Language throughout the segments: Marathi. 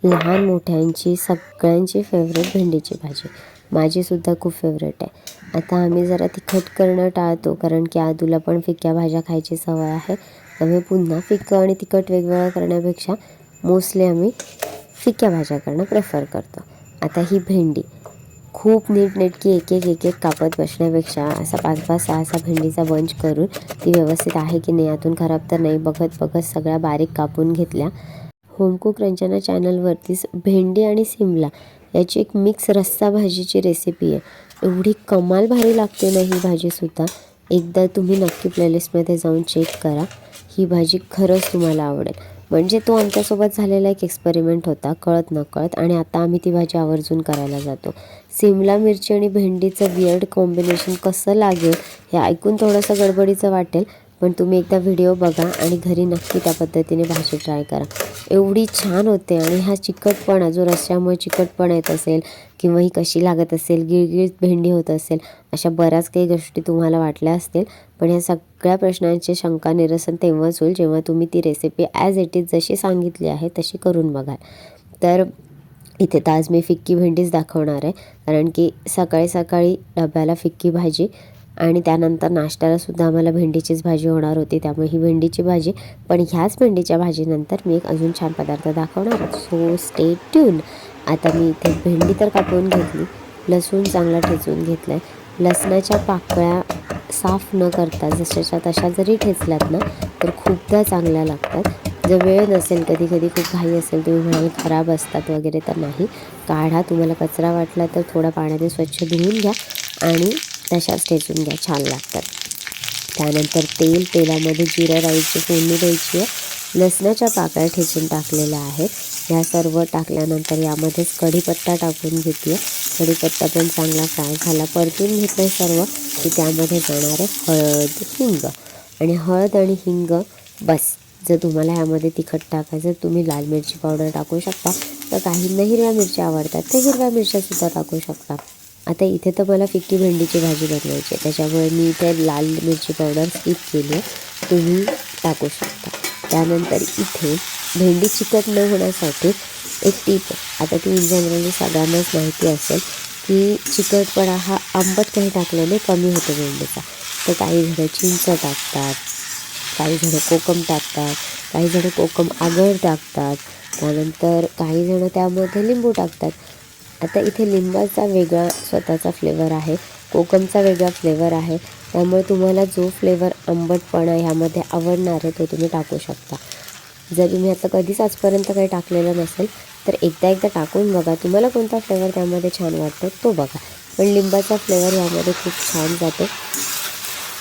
लहान मोठ्यांची सगळ्यांची फेवरेट भेंडीची भाजी, माझीसुद्धा खूप फेवरेट आहे। आता आम्ही जरा तिखट करणं टाळतो, कारण की आदूला पण फिक्या भाज्या खायची सवय आहे। त्यामुळे पुन्हा फिकं आणि तिखट वेगवेगळं करण्यापेक्षा मोस्टली आम्ही फिक्या भाज्या करणं प्रेफर करतो। आता ही भेंडी खूप नीटनेटकी एक एक कापत बसण्यापेक्षा असा 5-5 6-6 भेंडीचा बंच करून ती व्यवस्थित आहे की नाही, आतून खराब तर नाही बघत बघत सगळ्या बारीक कापून घेतल्या। होमकुक रंजना चॅनलवरतीच भेंडी आणि सिमला याची एक मिक्स रस्सा भाजीची रेसिपी आहे। एवढी कमाल भारी लागते ना ही भाजीसुद्धा, एकदा तुम्ही नक्की प्लेलिस्टमध्ये जाऊन चेक करा। ही भाजी खरंच तुम्हाला आवडेल। म्हणजे तो आमच्यासोबत झालेला एक एक्सपेरिमेंट होता, कळत नकळत, आणि आता आम्ही ती भाजी आवर्जून करायला जातो। सिमला मिरची आणि भेंडीचं वियर्ड कॉम्बिनेशन कसं लागेल हे ऐकून थोडंसं गडबडीचं वाटेल, पण तुम्ही एकदा व्हिडिओ बघा आणि घरी नक्की त्या पद्धतीने भाजी ट्राय करा। एवढी छान होते। आणि हा चिकटपणा जो रस्स्यामुळे चिकटपणा येत असेल किंवा ही कशी लागत असेल, गिळगिळीत भेंडी होत असेल, अशा बऱ्याच काही गोष्टी तुम्हाला वाटल्या असतील, पण ह्या सगळ्या प्रश्नांचे शंका निरसन तेव्हाच होईल जेव्हा तुम्ही ती रेसिपी ॲज इट इज जशी सांगितली आहे तशी करून बघाल। तर इथे तर आज मी फिक्की भेंडीच दाखवणार आहे, कारण की सकाळी सकाळी डब्याला फिक्की भाजी आणि त्यानंतर नाश्त्यालासुद्धा आम्हाला भेंडीचीच भाजी होणार होती, त्यामुळे ही भेंडीची भाजी। पण ह्याच भेंडीच्या भाजीनंतर मी एक अजून छान पदार्थ दाखवणार आहे, सो स्टे ट्यून। आता मी इथे भेंडी तर कापून घेतली, लसूण चांगला ठेचून घेतला आहे। लसणाच्या पाकळ्या साफ न करता जशाच्या तशा जरी ठेचल्यात ना तर खूपदा चांगल्या लागतात। जर वेळ नसेल, कधी कधी खूप घाई असेल, तुम्ही म्हणाल खराब असतात वगैरे, तर नाही, काढा। तुम्हाला कचरा वाटला तर थोडा पाण्याने स्वच्छ धुवून घ्या आणि तशाच ठेचून घ्या, छान लागतात। त्यानंतर तेलामध्ये जिरा राईची फोडणी द्यायची आहे। लसणाच्या पाकळ्या ठेचून टाकलेल्या आहेत, ह्या सर्व टाकल्यानंतर यामध्येच कढीपत्ता टाकून घेते। कढीपत्ता पण चांगला फ्राय झाला, परतून घेतलं सर्व की त्यामध्ये जाणार आहे हळद, हिंग। आणि हळद आणि हिंग बस। जर तुम्हाला ह्यामध्ये तिखट टाकायचं तुम्ही लाल मिरची पावडर टाकू शकता, तर काहींना हिरव्या मिरच्या आवडतात ते हिरव्या मिरच्यासुद्धा टाकू शकता। आता इथे तर मला फिक्की भेंडीची भाजी बनवायची आहे, त्याच्यामुळे मी इथे लाल मिरची पावडर स्किप केली आहे, तुम्ही टाकू शकता। त्यानंतर इथे भेंडी चिकट न होण्यासाठी एक टीप आहे। आता ती इन जनरली सगळ्यांनाच माहिती असेल की चिकटपणा हा आंबट काही टाकल्याने कमी होतो भेंडीचा। तर काही जण चिंच टाकतात, काही जण कोकम टाकतात, काही जण कोकम आगळ टाकतात, त्यानंतर काही जण त्यामध्ये लिंबू टाकतात। आता इथे लिंबाचा वेगळा स्वतःचा फ्लेवर आहे, कोकमचा वेगळा फ्लेवर आहे, त्यामुळे तुम्हाला जो फ्लेवर आंबटपणा ह्यामध्ये आवडणार आहे तो तुम्ही टाकू शकता। जर तुम्ही आता कधीच आजपर्यंत काही टाकलेलं नसेल तर एकदा टाकून बघा, तुम्हाला कोणता फ्लेवर त्यामध्ये छान वाटतो तो बघा। पण लिंबाचा फ्लेवर ह्यामध्ये खूप छान जातो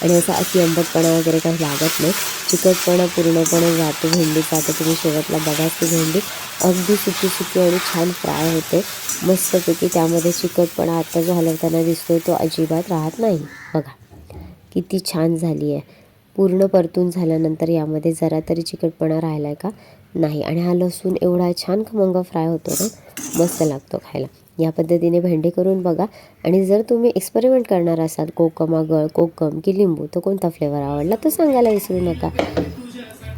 आणि असा अति आंबटपणा वगैरे काही लागत नाही, चिकटपणा पूर्णपणे जातो भेंडीचा। आता तुम्ही शेवटला बघा की भेंडी अगदी सुकी आणि छान फ्राय होते मस्तपैकी, त्यामध्ये चिकटपणा आता जो हलवताना दिसतोय तो अजिबात राहत नाही। बघा किती छान झाली आहे। पूर्ण परतून झाल्यानंतर यामध्ये जरा तरी चिकटपणा राहिला आहे का नाही, आणि हा लसूण एवढा छान खमंग फ्राय होतो ना, मस्त लागतो खायला। या पद्धतीने भेंडी करून बघा, आणि जर तुम्ही एक्सपेरिमेंट करणार असाल कोकम आगळ, कोकम की लिंबू, तर कोणता फ्लेवर आवडला तर सांगायला विसरू नका।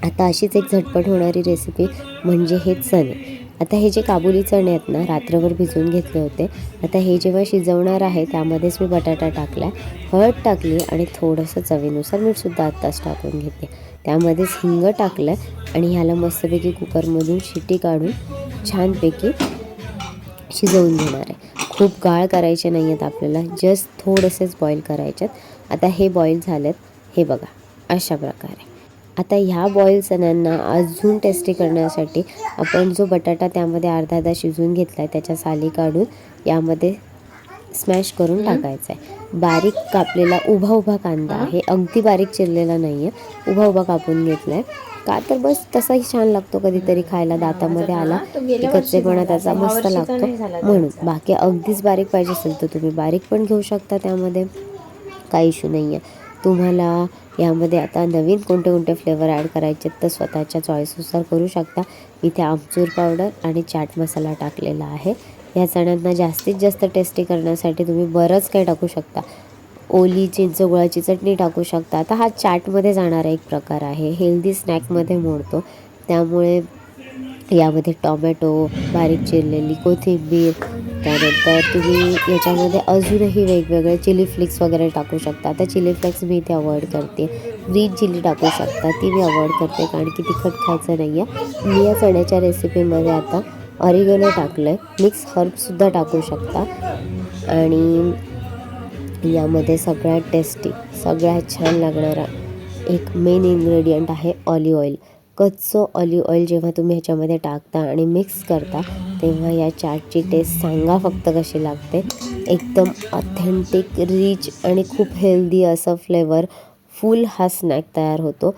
आता अशीच एक झटपट होणारी रेसिपी म्हणजे हे चणे। आता हे जे काबुली चणे आहेत ना, रात्रभर भिजवून घेतले होते। आता हे जेव्हा शिजवणार आहे त्यामध्येच मी बटाटा टाकला, हळद टाकली आणि थोडंसं चवीनुसार मीठसुद्धा आत्ताच टाकून घेते। त्यामध्येच हिंग टाकलं आणि ह्याला मस्तपैकी कुकरमधून शिटी काढून छानपैकी शिजवून घेणार आहे। खूप गाळ करायचे नाही आहेत आपल्याला, जस्ट थोडेसेच बॉईल करायचे आहेत। आता हे बॉईल झालेत, हे बघा अशा प्रकारे। आता ह्या बॉईल चण्यांना अजून टेस्टी करण्यासाठी आपण जो बटाटा त्यामध्ये अर्धा शिजवून घेतला आहे त्याच्या साली काढून यामध्ये स्मॅश करून टाकायचा आहे। बारीक कापलेला उभा कांदा आहे, अगदी बारीक चिरलेला नाही आहे, उभा कापून घेतला आहे। का तर बस तसाही छान लागतो, कधीतरी खायला दातामध्ये आला की कच्चेपणा त्याचा मस्त लागतो म्हणून। बाकी अगदीच बारीक पाहिजे असेल तर तुम्ही बारीक पण घेऊ शकता, त्यामध्ये काही इश्यू नाही आहे। तुम्हाला यामध्ये आता नवीन कोणते फ्लेवर ॲड करायचे तर स्वतःच्या चॉईसनुसार करू शकता। इथे आमचूर पावडर आणि चाट मसाला टाकलेला आहे। या चण्यांना जास्तीत जास्त टेस्टी करण्यासाठी तुम्ही बरंच काही टाकू शकता, ओली चिंच गुळाची चटणी टाकू शकता। आता हा चाटमध्ये जाणारा एक प्रकार आहे, हेल्दी स्नॅकमध्ये मोडतो, त्यामुळे यामध्ये टोमॅटो, बारीक चिरलेली कोथिंबीर, त्यानंतर तुम्ही याच्यामध्ये अजूनही वेगवेगळे चिली फ्लेक्स वगैरे टाकू शकता. आता चिली फ्लेक्स मी इथे अवॉइड करते. ग्रीन चिली टाकू शकता, ती मी अवॉइड करते कारण की तिखट खायचं नाही आहे. मी या चण्याच्या रेसिपीमध्ये आता ऑरिगॅनो टाकलं आहे. मिक्स हर्बसुद्धा टाकू शकता. आणि यामध्ये सगळ्यात टेस्टी, सगळ्यात छान लागणारा एक मेन इन्ग्रेडियंट आहे ऑलिव्ह ऑइल. कच्चं ऑलिव्ह ऑइल जेव्हा तुम्ही ह्याच्यामध्ये टाकता आणि मिक्स करता तेव्हा या चाटची टेस्ट सांगा फक्त कशी लागते. एकदम ऑथेंटिक, रिच आणि खूप हेल्दी असं फ्लेवर फुल हा स्नॅक तयार होतो.